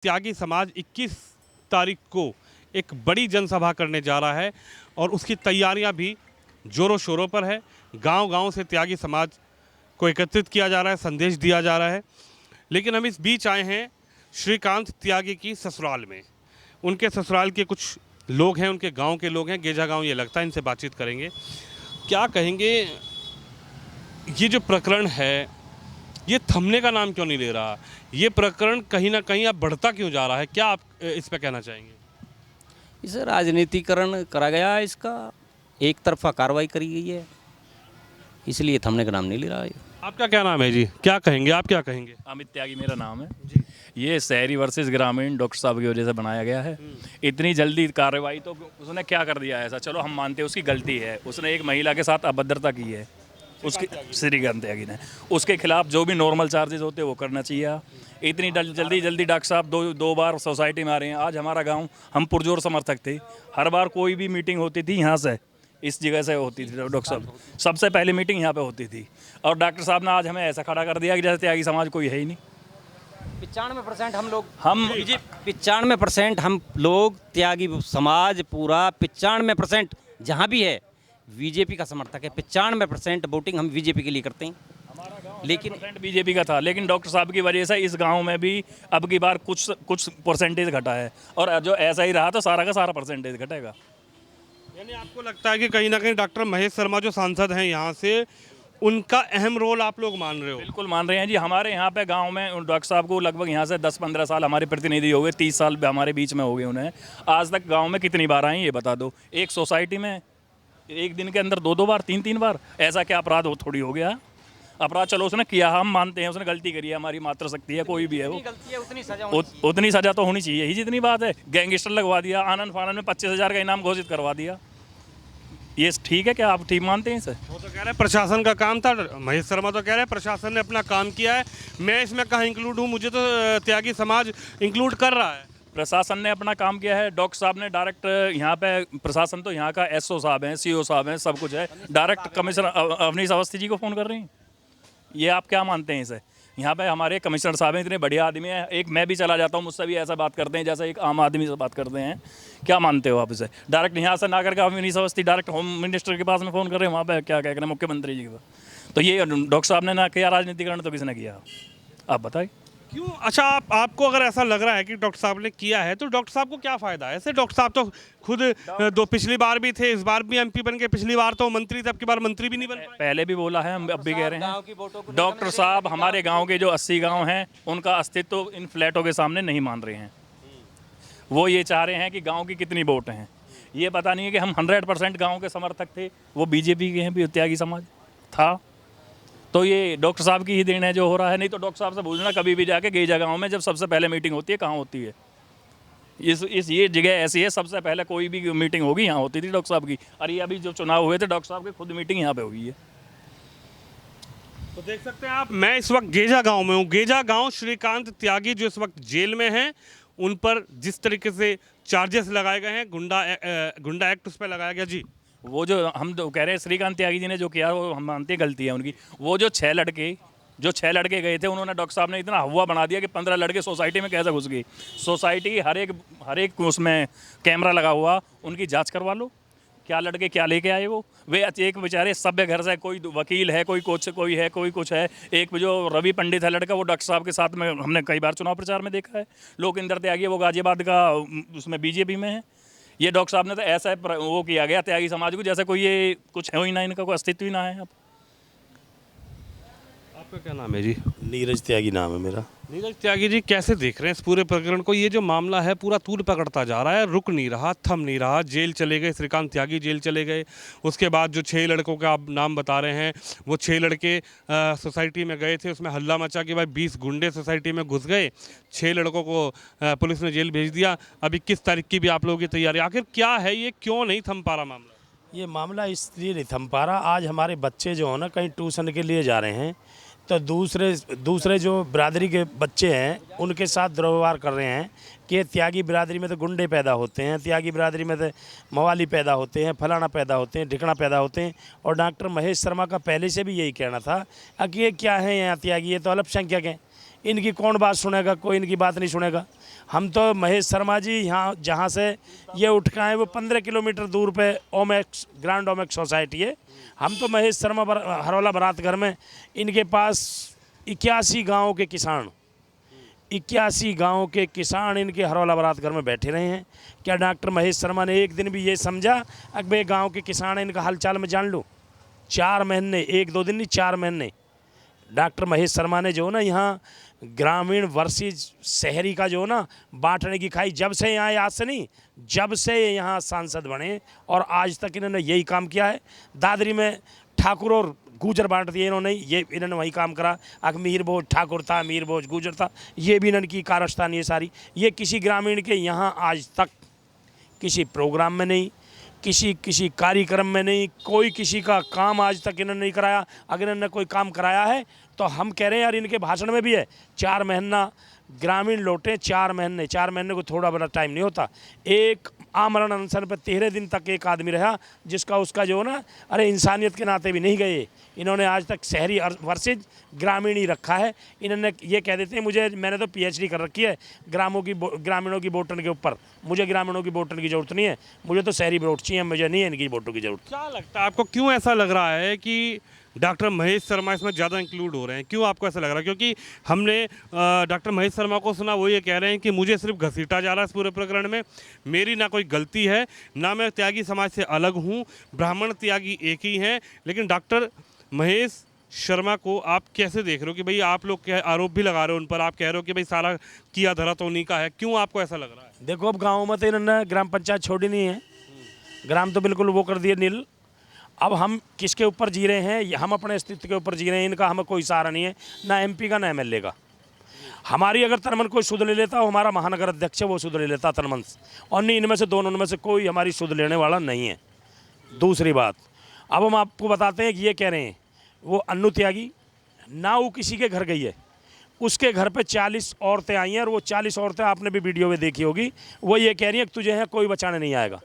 त्यागी समाज 21 तारीख को एक बड़ी जनसभा करने जा रहा है और उसकी तैयारियां भी जोरों शोरों पर है। गांव-गांव से त्यागी समाज को एकत्रित किया जा रहा है, संदेश दिया जा रहा है। लेकिन हम इस बीच आए हैं श्रीकांत त्यागी की ससुराल में। उनके ससुराल के कुछ लोग हैं, उनके गांव के लोग हैं, गेजा गांव ये लगता है। इनसे बातचीत करेंगे। क्या कहेंगे, ये जो प्रकरण है ये थमने का नाम क्यों नहीं ले रहा? ये प्रकरण कहीं ना कहीं अब बढ़ता क्यों जा रहा है? क्या आप इस पे कहना चाहेंगे? इसे राजनीतिकरण करा गया है, इसका एक तरफा कार्रवाई करी गई है, इसलिए थमने का नाम नहीं ले रहा है। आपका क्या नाम है जी? क्या कहेंगे, आप क्या कहेंगे? अमित त्यागी मेरा नाम है जी। ये शहरी वर्सेस ग्रामीण डॉक्टर साहब की वजह से बनाया गया है। इतनी जल्दी कार्रवाई तो उसने क्या कर दिया ऐसा? चलो हम मानते हैं उसकी गलती है, उसने एक महिला के साथ अभद्रता की है, उसके श्रीकांत त्यागी ने। उसके खिलाफ जो भी नॉर्मल चार्जेस होते हैं वो करना चाहिए। इतनी जल्दी डॉक्टर साहब दो बार सोसाइटी में आ रहे हैं। आज हमारा गांव, हम पुरजोर समर्थक थे, हर बार कोई भी मीटिंग होती थी यहाँ से, इस जगह से होती थी। डॉक्टर साहब सबसे पहले मीटिंग यहाँ पे होती थी और डॉक्टर साहब ने आज हमें ऐसा खड़ा कर दिया कि जैसे त्यागी समाज कोई है ही नहीं। 95% हम 95% हम लोग त्यागी समाज पूरा 95% जहाँ भी है बीजेपी का समर्थक है। 95% वोटिंग हम बीजेपी के लिए करते हैं। लेकिन बीजेपी का था, लेकिन डॉक्टर साहब की वजह से इस गांव में भी अब की बार कुछ परसेंटेज घटा है और जो ऐसा ही रहा तो सारा का सारा परसेंटेज घटेगा। यानी आपको लगता है कि कहीं ना कहीं डॉक्टर महेश शर्मा जो सांसद हैं यहाँ से, उनका अहम रोल आप लोग मान रहे हो? बिल्कुल मान रहे हैं जी। हमारे यहाँ पे गांव में डॉक्टर साहब को लगभग यहाँ से 10-15 साल हमारे प्रतिनिधि हो गए, 30 साल हमारे बीच में हो गए उन्हें। आज तक गांव में कितनी बार आए ये बता दो? एक सोसाइटी में एक दिन के अंदर 2-2 बार, 3-3 बार। ऐसा क्या अपराध हो थोड़ी हो गया? अपराध चलो उसने किया, हम मानते हैं उसने गलती करी है, हमारी मातृशक्ति है, कोई भी है वो, उतनी सजा तो होनी चाहिए ही जितनी बात है। गैंगस्टर लगवा दिया, आनंद फानंद में 25,000 का इनाम घोषित करवा दिया, ये ठीक है क्या? आप ठीक मानते हैं इसे? वो तो कह रहे हैं प्रशासन का काम था। महेश शर्मा तो कह रहे हैं प्रशासन ने अपना काम किया है, मैं इसमें कहाँ इंक्लूड हूँ? मुझे तो त्यागी समाज इंक्लूड कर रहा है। प्रशासन ने अपना काम किया है। डॉक्टर साहब ने डायरेक्ट यहाँ पे, प्रशासन तो यहाँ का एसओ साहब हैं, सीओ साहब हैं, सब कुछ है। डायरेक्ट कमिश्नर अवनीश अवस्थी जी को फ़ोन कर रही हैं। ये आप क्या मानते हैं इसे? यहाँ पे हमारे कमिश्नर साहब हैं, इतने बढ़िया आदमी हैं। एक मैं भी चला जाता हूँ, मुझसे भी ऐसा बात करते हैं जैसे एक आम आदमी से बात करते हैं। क्या मानते हो आप इसे? डायरेक्ट यहाँ से ना करके Avnish Awasthi direct home minister के पास में फ़ोन कर रहे हैं, वहाँ पे क्या कह रहे हैं मुख्यमंत्री जी के पास। तो ये डॉक्टर साहब ने ना किया राजनीतिकरण, तो किसने किया? आप बताइए क्यों? अच्छा, आपको अगर ऐसा लग रहा है कि डॉक्टर साहब ने किया है तो डॉक्टर साहब को क्या फ़ायदा है? ऐसे डॉक्टर साहब तो खुद पिछली बार भी थे, इस बार भी एमपी बन के, पिछली बार तो मंत्री थे, अब की बार मंत्री भी नहीं बन पाए। पहले भी बोला है, हम अब भी कह रहे हैं। डॉक्टर साहब हमारे गांव के जो 80 गांव हैं उनका अस्तित्व इन फ्लैटों के सामने नहीं मान रहे हैं। वो ये चाह रहे हैं कि गांव की कितनी वोट हैं। ये पता नहीं है कि हम 100% गांव के समर्थक थे, वो बीजेपी के हैं, त्यागी समाज था। तो ये डॉक्टर साहब की ही देन है जो हो रहा है। नहीं तो डॉक्टर साहब से पूछना, कभी भी जाके गेजा गाँव में जब सबसे पहले मीटिंग होती है, कहाँ होती है? ये जगह ऐसी है, सबसे पहले कोई भी मीटिंग होगी यहाँ होती थी डॉक्टर साहब की। और ये अभी जो चुनाव हुए थे डॉक्टर साहब की खुद मीटिंग यहाँ पे हुई है। तो देख सकते हैं आप, मैं इस वक्त गेजा गांव में हूँ। गेजा गांव श्रीकांत त्यागी जो इस वक्त जेल में हैं, उन पर जिस तरीके से चार्जेस लगाए गए हैं, गुंडा एक्ट उस पर लगाया गया जी। वो जो हम तो कह रहे हैं श्रीकांत त्यागी जी ने जो किया वो हम मानते हैं गलती है उनकी। वो जो छः लड़के गए थे, उन्होंने डॉक्टर साहब ने इतना हवा बना दिया कि 15 लड़के सोसाइटी में कैसे घुस गई। सोसाइटी हर एक उसमें कैमरा लगा हुआ, उनकी जांच करवा लो, क्या लड़के क्या लेके आए वो। वे एक बेचारे सभ्य घर से, कोई वकील है, कोई कुछ है। एक जो रवि पंडित है लड़का, वो डॉक्टर साहब के साथ में हमने कई बार चुनाव प्रचार में देखा है। लोकेंद्र त्यागी वो गाजियाबाद का उसमें बीजेपी में है। ये डॉक्टर साहब ने तो ऐसा वो किया गया त्यागी समाज को जैसे कोई ये कुछ है ही ना, इनका कोई अस्तित्व ही ना है। आपका क्या नाम है जी? नीरज त्यागी नाम है मेरा। नीरज त्यागी जी, कैसे देख रहे हैं इस पूरे प्रकरण को? ये जो मामला है पूरा तूल पकड़ता जा रहा है, रुक नहीं रहा, थम नहीं रहा। जेल चले गए श्रीकांत त्यागी, जेल चले गए। उसके बाद जो 6 लड़कों का आप नाम बता रहे हैं, वो 6 लड़के सोसाइटी में गए थे, उसमें हल्ला मचा कि भाई 20 गुंडे सोसाइटी में घुस गए। 6 लड़कों को पुलिस ने जेल भेज दिया। अब 21 तारीख की भी आप लोगों की तैयारी। आखिर क्या है ये, क्यों नहीं थम पा रहा मामला? ये मामला इसलिए नहीं थम पा रहा, आज हमारे बच्चे जो है ना कहीं ट्यूशन के लिए जा रहे हैं, तो दूसरे जो बिरादरी के बच्चे हैं उनके साथ दुर्व्यवहार कर रहे हैं कि त्यागी बिरादरी में तो गुंडे पैदा होते हैं, त्यागी बिरादरी में तो मवाली पैदा होते हैं, फलाना पैदा होते हैं, ढिकना पैदा होते हैं। और डॉक्टर महेश शर्मा का पहले से भी यही कहना था कि ये क्या है यहाँ त्यागी, ये तो अल्पसंख्यक हैं, इनकी कौन बात सुनेगा? कोई इनकी बात नहीं सुनेगा। हम तो महेश शर्मा जी यहाँ जहाँ से ये उठ के आए वो 15 किलोमीटर दूर पे ओमेक्स ग्रैंड ओमेक्स सोसाइटी है। हम तो महेश शर्मा हरौला बारात घर में इनके पास 81 गाँव के किसान 81 गाँव के किसान इनके हरौला बारात घर में बैठे रहे हैं। क्या डॉक्टर महेश शर्मा ने एक दिन भी ये समझा कि भाई गाँव के किसान हैं इनका हालचाल में जान लूँ? 4 महीने, 1-2 दिन नहीं 4 महीने डॉक्टर महेश शर्मा ने जो ना यहाँ ग्रामीण वर्सेस शहरी का जो ना बांटने की खाई। जब से यहाँ आज से नहीं, जब से यहाँ सांसद बने और आज तक इन्होंने यही काम किया है। दादरी में ठाकुर और गुजर बांट दिए इन्होंने, ये इन्होंने वही काम करा। मीर भोज ठाकुर था, मीर भोज गुजर था, ये भी इन्होंने की कारस्तानी है सारी। ये किसी ग्रामीण के यहाँ आज तक किसी प्रोग्राम में नहीं, किसी कार्यक्रम में नहीं, कोई किसी का काम आज तक इन्होंने नहीं कराया। अगर इन्होंने कोई काम कराया है तो हम कह रहे हैं यार इनके भाषण में भी है 4 महीना ग्रामीण लौटे। 4 महीने को थोड़ा बड़ा टाइम नहीं होता। एक आमरण अनशन पर 13 दिन तक एक आदमी रहा जिसका उसका जो ना अरे इंसानियत के नाते भी नहीं गए। इन्होंने आज तक शहरी वर्सेज ग्रामीण ही रखा है। इन्होंने ये कह देते हैं मैंने तो PhD कर रखी है ग्रामीणों की वोटन के ऊपर। मुझे ग्रामीणों की वोटन की ज़रूरत नहीं है, मुझे तो शहरी वोट चाहिए, मुझे नहीं है इनकी वोटों की ज़रूरत। क्या लगता है आपको, क्यों ऐसा लग रहा है कि डॉक्टर महेश शर्मा इसमें ज़्यादा इंक्लूड हो रहे हैं? क्यों आपको ऐसा लग रहा है? क्योंकि हमने डॉक्टर महेश शर्मा को सुना, वो ये कह रहे हैं कि मुझे सिर्फ घसीटा जा रहा है इस पूरे प्रकरण में, मेरी ना कोई गलती है, ना मैं त्यागी समाज से अलग हूँ, ब्राह्मण त्यागी एक ही हैं। लेकिन डॉक्टर महेश शर्मा को आप कैसे देख रहे हो कि भाई आप लोग क्या आरोप भी लगा रहे हो उन पर, आप कह रहे हो कि भाई सारा किया धरा तो उन्हीं का है, क्यों आपको ऐसा लग रहा है? देखो अब गाँव में तो इन्होंने ग्राम पंचायत छोड़ी नहीं है, ग्राम तो बिल्कुल वो कर दिए नील। अब हम किसके ऊपर जी रहे हैं? हम अपने अस्तित्व के ऊपर जी रहे हैं। इनका हमें कोई सहारा नहीं है, ना MP का ना MLA का। हमारी अगर तनमन कोई सुध ले लेता, हमारा महानगर अध्यक्ष है वो सुध ले लेता तनमन से, और नहीं इनमें से दोनों में से कोई हमारी सुध लेने वाला नहीं है। दूसरी बात, अब हम आपको बताते हैं कि ये कह रहे हैं वो अन्नू त्यागी ना वो किसी के घर गई है, उसके घर पे 40 औरतें आई हैं और वो 40 औरतें आपने भी वीडियो में देखी होगी, वो ये कह रही हैं कि तुझे है कोई बचाने नहीं आएगा,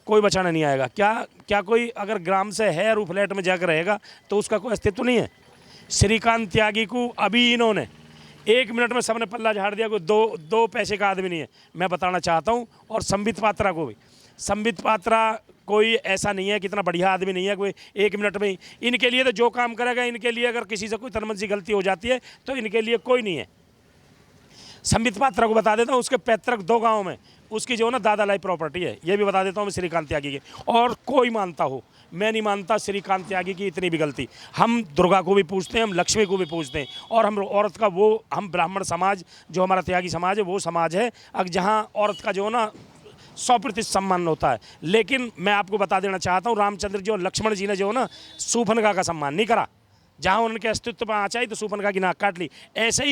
कोई बचाने नहीं आएगा। क्या कोई अगर ग्राम से है और वो फ्लैट में जाकर रहेगा तो उसका कोई अस्तित्व नहीं है? श्रीकांत त्यागी को अभी इन्होंने 1 मिनट में सबने पल्ला झाड़ दिया, कोई दो पैसे का आदमी नहीं है, मैं बताना चाहता हूँ। और संबित पात्रा को भी, संबित पात्रा कोई ऐसा नहीं है कि इतना बढ़िया आदमी नहीं है कोई 1 मिनट में ही इनके लिए तो जो काम करेगा, इनके लिए अगर किसी से कोई तनमन सी गलती हो जाती है तो इनके लिए कोई नहीं है। संबित पात्रा को बता देता हूँ, उसके पैतृक 2 गाँव में उसकी जो ना दादा लाई प्रॉपर्टी है, ये भी बता देता हूँ मैं श्रीकांत त्यागी की। और कोई मानता हो, मैं नहीं मानता श्रीकांत त्यागी की इतनी भी गलती। हम दुर्गा को भी पूछते हैं, हम लक्ष्मी को भी पूछते हैं, और हम औरत का वो, हम ब्राह्मण समाज जो हमारा त्यागी समाज है वो समाज है अब जहाँ औरत का जो ना 100% सम्मान होता है। लेकिन मैं आपको बता देना चाहता हूँ, रामचंद्र जी और लक्ष्मण जी ने जो ना शूर्पणखा का सम्मान नहीं करा। जहाँ उनके अस्तित्व पर आँच आई तो शूर्पणखा की नाक काट ली। ऐसे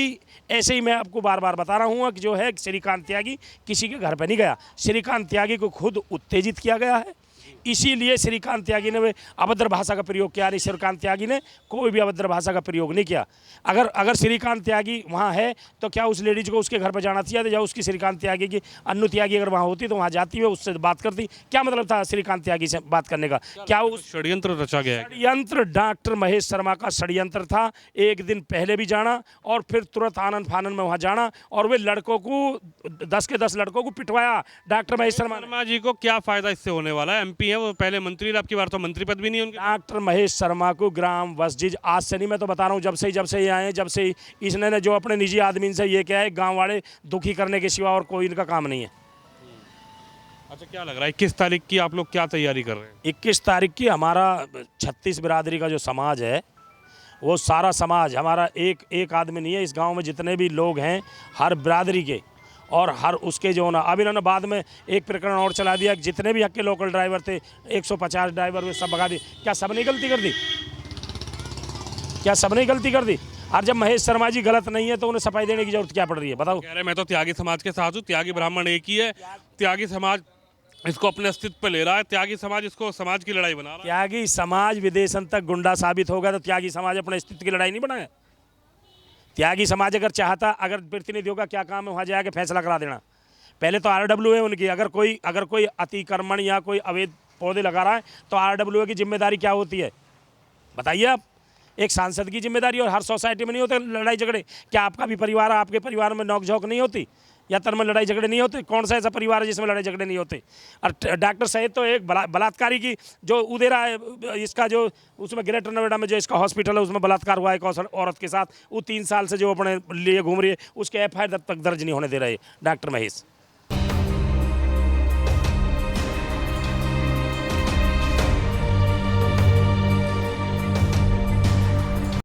ही मैं आपको बार बार बता रहा हूँ कि जो है श्रीकांत त्यागी किसी के घर पर नहीं गया, श्रीकांत त्यागी को खुद उत्तेजित किया गया है। इसीलिए श्रीकांत त्यागी ने अभद्र भाषा का प्रयोग किया। नहीं, श्रीकांत त्यागी ने कोई भी अभद्र भाषा का प्रयोग नहीं किया। अगर श्रीकांत त्यागी वहाँ है तो क्या उस लेडीज को उसके घर पर जाना चाहिए? या उसकी श्रीकांत त्यागी की अन्नू त्यागी अगर वहाँ होती तो वहाँ जाती हुई उससे बात करती। क्या मतलब था श्रीकांत त्यागी से बात करने का? क्या उस षड्यंत्र रचा गया है? षड्यंत्र डॉक्टर महेश शर्मा का षड्यंत्र था। एक दिन पहले भी जाना और फिर तुरंत आनंद फानन में वहाँ जाना और वे लड़कों को 10 के 10 लड़कों को पिटवाया डॉक्टर महेश शर्मा जी को। क्या फायदा इससे होने वाला है? MP है वो, पहले मंत्री, अब की बार तो मंत्री पद भी नहीं है उनके। डॉक्टर महेश शर्मा को ग्राम वसजिज आज से नहीं, मैं तो बता रहा हूँ जब से ये आए, जब से इसने जो अपने निजी आदमी से ये क्या है गांव वाले दुखी करने के सिवा और कोई इनका काम नहीं है। अच्छा, क्या लग रहा है 21 तारीख की आप लोग क्या तैयारी कर रहे हैं? 21 तारीख की हमारा 36 बिरादरी का जो समाज है वो सारा समाज हमारा, एक आदमी नहीं है इस गाँव में, जितने भी लोग हैं हर बिरादरी के और हर उसके जो ना, अब इन्होंने बाद में एक प्रकरण और चला दिया, जितने भी हक के लोकल ड्राइवर थे 150 ड्राइवर वे सब भगा दिए। क्या सबने गलती कर दी? क्या सबने गलती कर दी? और जब महेश शर्मा जी गलत नहीं है तो उन्हें सफाई देने की जरूरत क्या पड़ रही है? बताओ। कह रहे मैं तो त्यागी समाज के साथ हूँ, त्यागी ब्राह्मण एक ही है, त्यागी समाज इसको अपने अस्तित्व पे ले रहा है, त्यागी समाज इसको समाज की लड़ाई बना रहा है। त्यागी समाज विदेशन तक गुंडा साबित होगा तो त्यागी समाज अपने अस्तित्व की लड़ाई नहीं बनाया। त्यागी समाज अगर चाहता, अगर प्रतिनिधियों का क्या काम है वहाँ जाके फैसला करा देना। पहले तो RWA है उनकी, अगर कोई अतिक्रमण या कोई अवैध पौधे लगा रहा है तो RWA की जिम्मेदारी क्या होती है बताइए आप? एक सांसद की जिम्मेदारी, और हर सोसाइटी में नहीं होते लड़ाई झगड़े। क्या आपका भी परिवार है, आपके परिवार में नोक झोंक नहीं होती? या तर में लड़ाई झगड़े नहीं होते? कौन सा ऐसा परिवार है जिसमें लड़ाई झगड़े नहीं होते? और डॉक्टर सहित तो एक बलात्कारी की जो उदेरा है, इसका जो उसमें ग्रेटर नोएडा में जो इसका हॉस्पिटल है उसमें बलात्कार हुआ है एक औरत के साथ, वो 3 साल से जो अपने लिए घूम रही है, उसके FIR तक दर्ज नहीं होने दे रहे डॉक्टर महेश।